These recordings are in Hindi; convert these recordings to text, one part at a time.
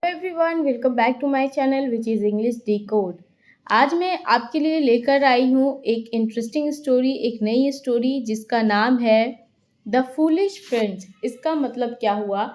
Everyone, welcome back to my channel which is English decode. आज मैं आपके लिए लेकर आई हूँ एक इंटरेस्टिंग स्टोरी, एक नई स्टोरी जिसका नाम है द फूलिश फ्रेंड्स। इसका मतलब क्या हुआ?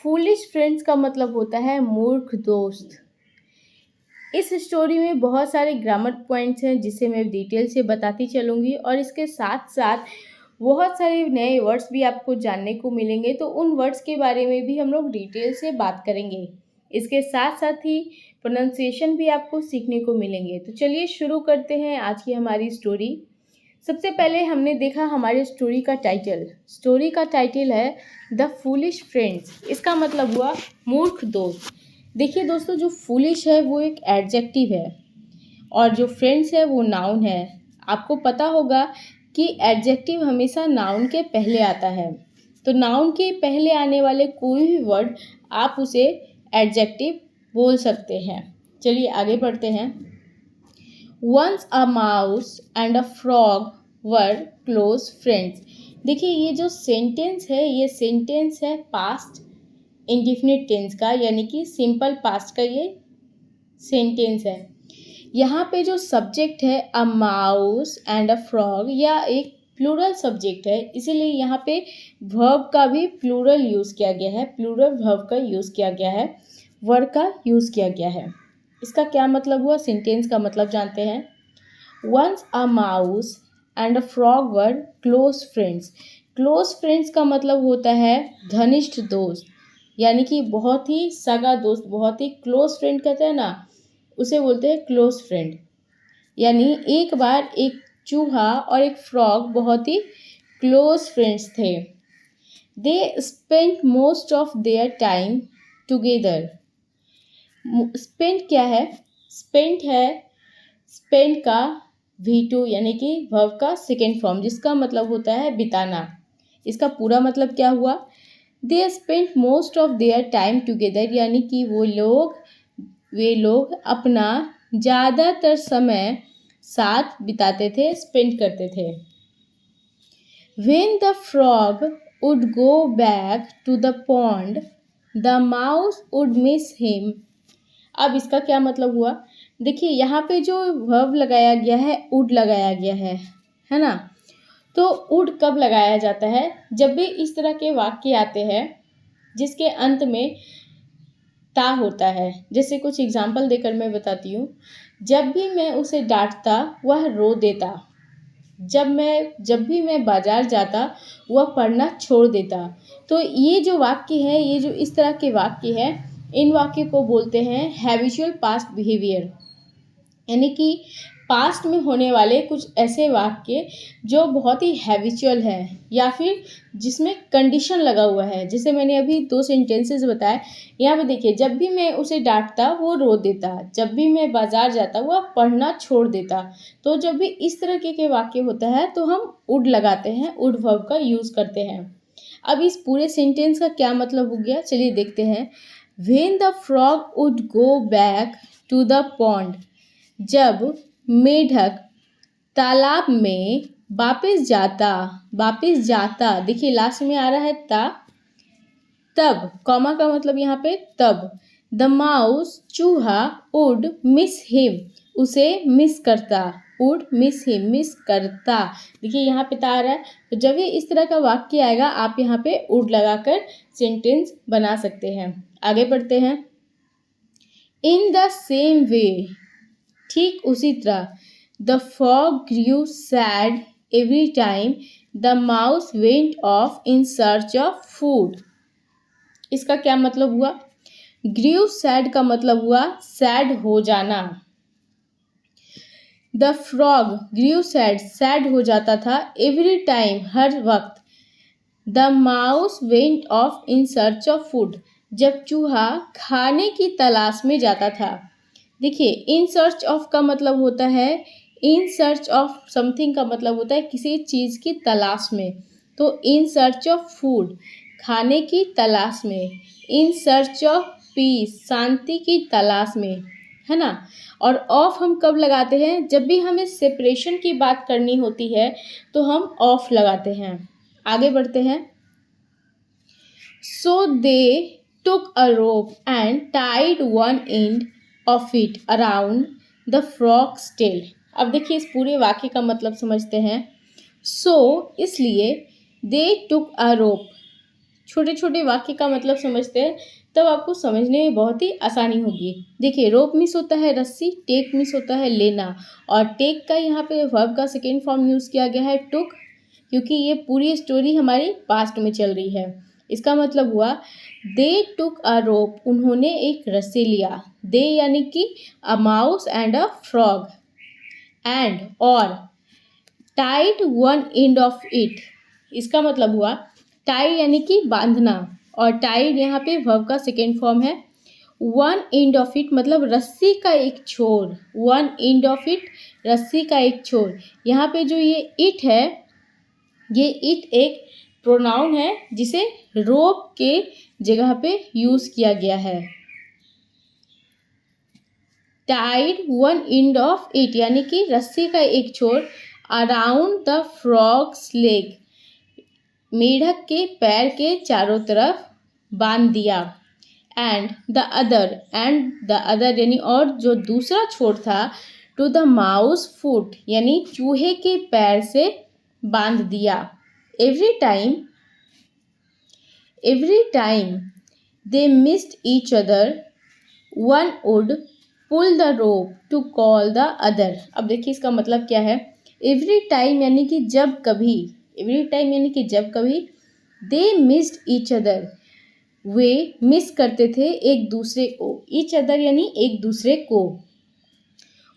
फूलिश फ्रेंड्स का मतलब होता है मूर्ख दोस्त। इस स्टोरी में बहुत सारे ग्रामर पॉइंट्स हैं जिसे मैं डिटेल से बताती चलूँगी और इसके साथ साथ बहुत सारे नए वर्ड्स भी आपको जानने को मिलेंगे, तो उन वर्ड्स के बारे में भी हम लोग डिटेल से बात करेंगे। इसके साथ साथ ही प्रोनाउंसिएशन भी आपको सीखने को मिलेंगे। तो चलिए शुरू करते हैं आज की हमारी स्टोरी। सबसे पहले हमने देखा हमारी स्टोरी का टाइटल। स्टोरी का टाइटल है द फूलिश फ्रेंड्स। इसका मतलब हुआ मूर्ख दोस्त। देखिए दोस्तों, जो फूलिश है वो एक एडजेक्टिव है और जो फ्रेंड्स है वो नाउन है। आपको पता होगा कि एडजेक्टिव हमेशा नाउन के पहले आता है, तो नाउन के पहले आने वाले कोई भी वर्ड आप उसे एडजेक्टिव बोल सकते हैं। चलिए आगे बढ़ते हैं। Once a mouse and a frog were close friends. देखिए ये जो सेंटेंस है, ये सेंटेंस है पास्ट इंडेफिनिट टेंस का, यानी कि सिंपल पास्ट का ये सेंटेंस है। यहाँ पे जो सब्जेक्ट है अ माउस एंड अ फ्रॉग, या एक प्लूरल सब्जेक्ट है, इसीलिए यहाँ पे वर्ब का भी प्लूरल यूज़ किया गया है। प्लूरल वर्ब का यूज़ किया गया है, वर्ड का यूज़ किया गया है। इसका क्या मतलब हुआ? सेंटेंस का मतलब जानते हैं। Once a mouse and a frog were close friends. Close friends का मतलब होता है घनिष्ठ दोस्त, यानी कि बहुत ही सगा दोस्त, बहुत ही क्लोज फ्रेंड कहते हैं ना, उसे बोलते हैं क्लोज फ्रेंड। यानी एक बार एक चूहा और एक फ्रॉग बहुत ही क्लोज फ्रेंड्स थे। They spent most of their time together. Spent क्या है? स्पेंट है स्पेंट का V2 यानी कि वर्ब का सेकेंड फॉर्म, जिसका मतलब होता है बिताना। इसका पूरा मतलब क्या हुआ? They spent most of their time together, यानी कि वे लोग अपना ज़्यादातर समय साथ बिताते थे, स्पेंड करते थे। When the frog would go back to the pond, the mouse would miss him. अब इसका क्या मतलब हुआ? देखिए यहाँ पे जो वर्ब लगाया गया है, would लगाया गया है ना? तो would कब लगाया जाता है? जब भी इस तरह के वाक्य आते हैं जिसके अंत में ता होता है। जैसे कुछ एग्जाम्पल देकर मैं बताती हूँ। जब भी मैं उसे डांटता वह रो देता। जब भी मैं बाजार जाता वह पढ़ना छोड़ देता। तो ये जो वाक्य है, ये जो इस तरह के वाक्य है, इन वाक्य को बोलते हैं हैबिचुअल पास्ट बिहेवियर, यानी कि पास्ट में होने वाले कुछ ऐसे वाक्य जो बहुत ही हैबिचुअल है या फिर जिसमें कंडीशन लगा हुआ है। जैसे मैंने अभी 2 सेंटेंसेस बताए। यहाँ पे देखिए, जब भी मैं उसे डांटता वो रो देता, जब भी मैं बाजार जाता वह पढ़ना छोड़ देता। तो जब भी इस तरह के वाक्य होता है तो हम वुड लगाते हैं, वुड वर्ब का यूज़ करते हैं। अब इस पूरे सेंटेंस का क्या मतलब हो गया, चलिए देखते हैं। When the frog would go back to the pond, जब मेढक तालाब में वापस जाता, देखिए लास्ट में आ रहा है ता, तब कॉमा का मतलब यहाँ पे तब। द माउस चूहा वुड मिस हिम, उसे मिस करता, वुड मिस हिम, मिस करता। देखिए यहाँ पे ता आ रहा है, तो जब भी इस तरह का वाक्य आएगा आप यहाँ पे वुड लगाकर सेंटेंस बना सकते हैं। आगे बढ़ते हैं। इन द सेम वे, ठीक उसी तरह, the frog grew sad every time the mouse went off in search of food. इसका क्या मतलब हुआ? ग्रू सैड का मतलब हुआ सैड हो जाना। The frog grew sad, sad हो जाता था, एवरी टाइम हर वक्त। The mouse went off in search of food, जब चूहा खाने की तलाश में जाता था। देखिए इन सर्च ऑफ का मतलब होता है, इन सर्च ऑफ समथिंग का मतलब होता है किसी चीज़ की तलाश में। तो इन सर्च ऑफ फूड, खाने की तलाश में। इन सर्च ऑफ पीस, शांति की तलाश में, है ना। और ऑफ हम कब लगाते हैं? जब भी हमें सेपरेशन की बात करनी होती है तो हम ऑफ लगाते हैं। आगे बढ़ते हैं। सो दे took a rope and tied one end of it around the frog's tail. अब देखिए इस पूरे वाक्य का मतलब समझते हैं. So इसलिए they took a rope. छोटे छोटे वाक्य का मतलब समझते हैं तब आपको समझने में बहुत ही आसानी होगी. देखिए रोप मिस होता है रस्सी, टेक मिस होता है लेना, और टेक का यहाँ पे वर्ब का सेकेंड फॉर्म यूज़ किया गया है टुक, क्योंकि ये पूरी स्टोरी हमारी पास्ट में चल रही है. इसका मतलब हुआ दे टुक अ रोप, उन्होंने एक रस्सी लिया. दे यानी कि a mouse and a frog, and और tied one end of it. इसका मतलब हुआ टाई यानी कि बांधना, और टाइड यहाँ पे वर्ब का सेकेंड फॉर्म है. वन एंड ऑफ इट मतलब रस्सी का एक छोर. वन एंड ऑफ इट रस्सी का एक छोर. यहाँ पे जो ये इट है, ये इट एक प्रोनाउन है जिसे रोप के जगह पे यूज किया गया है. Tied one end of it यानी कि रस्सी का एक छोर अराउंड द फ्रॉग्स लेग, मेढक के पैर के चारों तरफ बांध दिया. एंड द अदर यानी और जो दूसरा छोर था, टू द माउस फुट यानी चूहे के पैर से बांध दिया. Every time they missed each other one would pull the rope to call the other. अब देखिए इसका मतलब क्या है. एवरी टाइम यानी कि जब कभी, दे मिस्ड ईच अदर, वे मिस करते थे एक दूसरे को. ईच अदर यानी एक दूसरे को.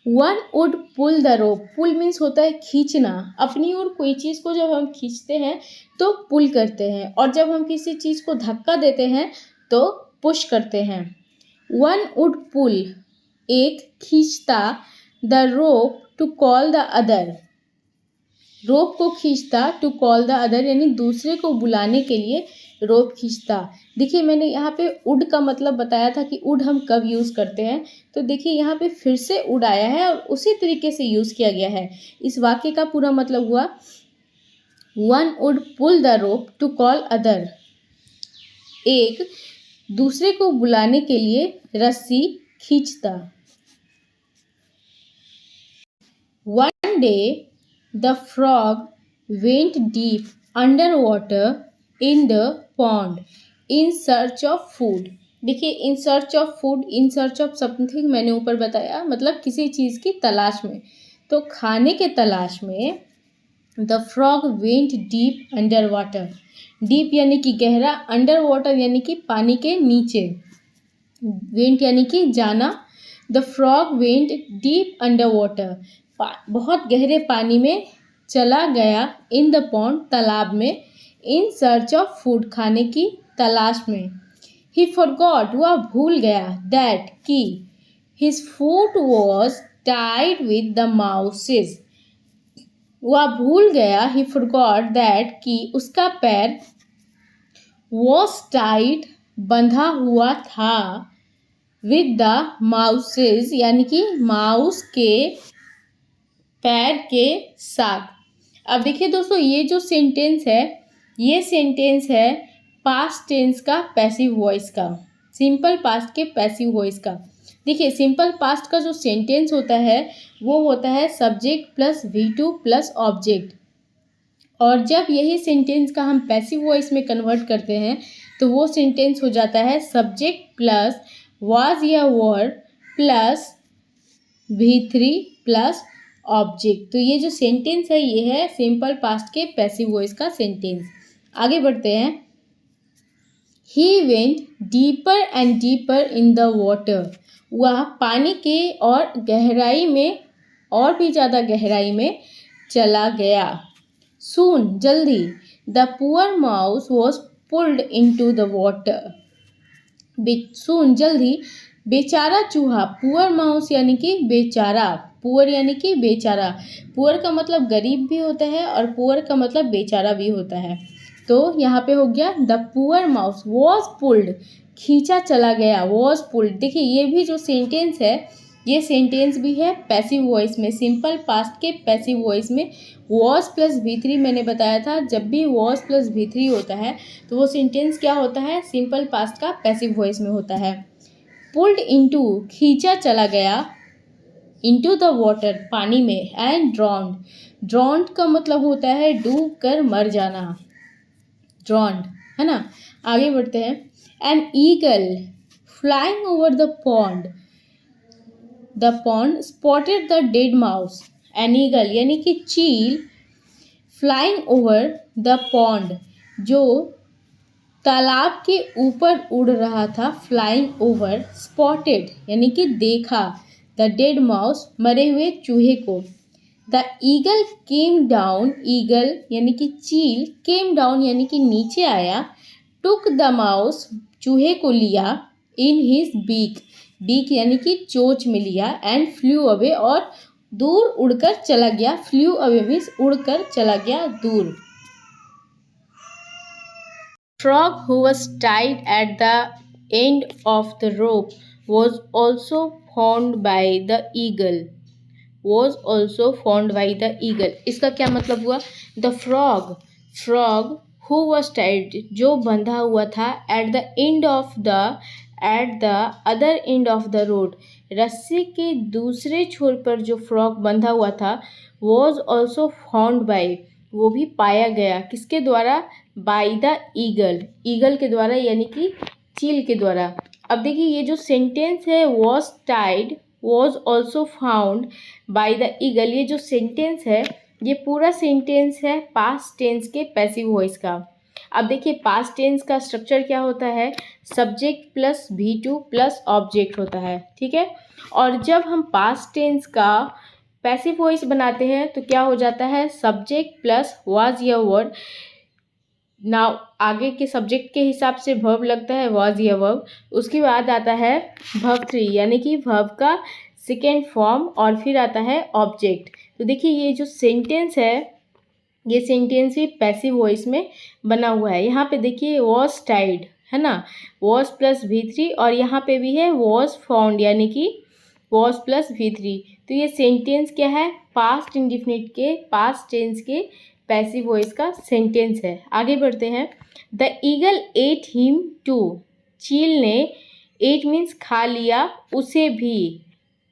One would pull the rope, pull means होता है खींचना. अपनी ओर कोई चीज़ को जब हम खींचते हैं तो पुल करते हैं, और जब हम किसी चीज़ को धक्का देते हैं तो पुश करते हैं. वन वुड पुल एक खींचता, the rope to call the other, rope को खींचता, टू कॉल द अदर यानी दूसरे को बुलाने के लिए रोप खींचता. देखिए मैंने यहाँ पे उड का मतलब बताया था कि उड हम कब यूज़ करते हैं, तो देखिए यहाँ पे फिर से उड आया है और उसी तरीके से यूज़ किया गया है. इस वाक्य का पूरा मतलब हुआ one would pull the rope to call other, एक दूसरे को बुलाने के लिए रस्सी खींचता. One day the frog went deep under water in the pond in search of food. देखिए in search of food, in search of something मैंने ऊपर बताया, मतलब किसी चीज़ की तलाश में. तो खाने के तलाश में the frog went deep under water. Deep यानी कि गहरा, अंडर वाटर यानी कि पानी के नीचे. वेंट यानी कि जाना. The frog went deep under water, बहुत गहरे पानी में चला गया. इन द पॉन्ड तालाब में. इन सर्च ऑफ फूड खाने की तलाश में. ही फॉरगॉट वह भूल गया. दैट कि his foot was tied with the mouses, वह भूल गया. ही फॉरगॉट दैट कि उसका पैर वॉज टाइड बंधा हुआ था, विद द माउसेस यानी कि माउस के पैर के साथ. अब देखिए दोस्तों ये जो सेंटेंस है, ये सेंटेंस है पास्ट टेंस का पैसिव वॉइस का, सिंपल पास्ट के पैसिव वॉइस का. देखिए सिंपल पास्ट का जो सेंटेंस होता है वो होता है subject plus V2 plus object, और जब यही सेंटेंस का हम पैसिव वॉइस में कन्वर्ट करते हैं तो वो सेंटेंस हो जाता है सब्जेक्ट प्लस वाज या वर प्लस V3 प्लस ऑब्जेक्ट. तो ये जो सेंटेंस है ये है सिंपल पास्ट के पैसिव वॉइस का सेंटेंस. आगे बढ़ते हैं. He went deeper and deeper in the water, वह पानी के और गहराई में, और भी ज़्यादा गहराई में चला गया. सून जल्दी, the poor mouse was pulled into the water. Soon जल्दी, बेचारा चूहा. पुअर माउस यानी कि बेचारा, पुअर यानी कि बेचारा. पुअर का मतलब गरीब भी होता है और पुअर का मतलब बेचारा भी होता है. तो यहाँ पे हो गया the poor mouse was pulled, खींचा चला गया, वॉज पुल्ड. देखिए ये भी जो सेंटेंस है ये सेंटेंस भी है पैसिव वॉइस में, सिंपल पास्ट के पैसिव वॉइस में। वॉज प्लस V3 मैंने बताया था, जब भी वॉज प्लस V3 होता है तो वो सेंटेंस क्या होता है, सिंपल पास्ट का पैसिव वॉइस में होता है। पुल्ड इनटू, खींचा चला गया, इनटू द वाटर, पानी में, एंड ड्रॉन्ड, ड्रॉन्ड का मतलब होता है डूब कर मर जाना, ड्रॉन्ड, है ना। आगे बढ़ते हैं। An eagle flying over the pond spotted the dead mouse, an eagle यानी कि चील, फ्लाइंग ओवर द पॉन्ड, जो तालाब के ऊपर उड़ रहा था, फ्लाइंग ओवर, स्पॉटेड यानी कि देखा, द डेड माउस मरे हुए चूहे को। The eagle came down, eagle यानी कि चील, केम डाउन यानी कि नीचे आया, टुक द माउस चूहे को लिया, इन हिज बीक, बीक यानी कि चोंच में लिया, एंड फ्लू अवे और दूर उड़कर चला गया, फ्लू अवे मीन्स उड़कर चला गया दूर। Frog who was tied at the end of the rope was also found by the eagle. Was also found by the eagle. इसका क्या मतलब हुआ? The frog who was tied, जो बंधा हुआ था, at the other end of the road, रस्सी के दूसरे छोर पर जो फ्रॉग बंधा हुआ था, was also found by, वो भी पाया गया, किसके द्वारा? बाय द ईगल, ईगल के द्वारा यानी कि चील के द्वारा। अब देखिए ये जो सेंटेंस है, was tied, was also found by the eagle, ये जो सेंटेंस है, ये पूरा सेंटेंस है पास्ट टेंस के पैसिव वॉइस का। अब देखिए पास्ट टेंस का स्ट्रक्चर क्या होता है, subject plus V2 plus object होता है, ठीक है। और जब हम पास्ट टेंस का पैसिव वॉइस बनाते हैं तो क्या हो जाता है, सब्जेक्ट प्लस वाज या वर्ड, नाउ आगे के सब्जेक्ट के हिसाब से वर्ब लगता है वाज या वर्ब, उसके बाद आता है वर्ब 3 यानी कि वर्ब का सेकेंड फॉर्म, और फिर आता है ऑब्जेक्ट। तो देखिए ये जो सेंटेंस है, ये सेंटेंस भी पैसिव वॉइस में बना हुआ है। यहाँ पे देखिए वॉज टाइड, है ना, वॉज प्लस V3, और यहाँ पे भी है वॉज फाउंड यानी कि वॉज प्लस V3। तो ये सेंटेंस क्या है, पास्ट इंडिफिनिट के पास्ट टेंस के पैसिव वॉइस का सेंटेंस है। आगे बढ़ते हैं। The eagle ate him too, चील ने, एट मीन्स खा लिया, उसे भी,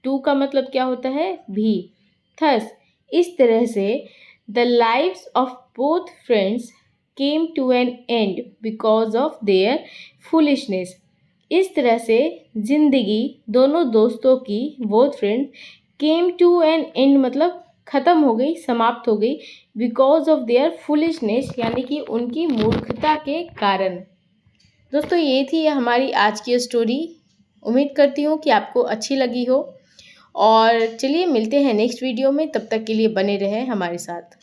टू का मतलब क्या होता है, भी। थस, इस तरह से, the lives of both friends came to an end because of their foolishness, इस तरह से जिंदगी दोनों दोस्तों की, both friends, came to an end मतलब ख़त्म हो गई, समाप्त हो गई, बिकॉज ऑफ देयर फुलिशनेस यानी कि उनकी मूर्खता के कारण। दोस्तों ये थी हमारी आज की स्टोरी, उम्मीद करती हूँ कि आपको अच्छी लगी हो, और चलिए मिलते हैं नेक्स्ट वीडियो में, तब तक के लिए बने रहें हमारे साथ।